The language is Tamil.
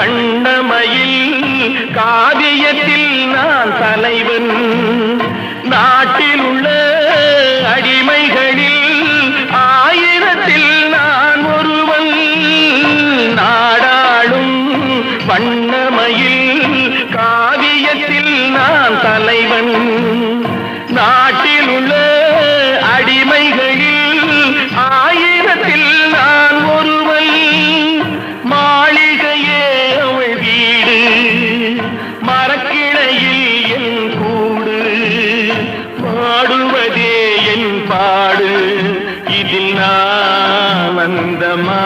வண்ணமயில் காவியத்தில் நான் தலைவன். நாட்டில் உள்ள அடிமைகளில் ஆயிரத்தில் நான் ஒருவன். நாடாளும் வண்ணமயில் காவியத்தில் நான் தலைவன். நாட்டில் உள்ள அடிமைகளில் ஆயிரத்தில் நான் ஒருவன். மாளிகையே அவள் வீடு, மரக்கிளையில் என் கூடு, பாடுவதே என் பாடு, இதில் நான் ஆனந்தமா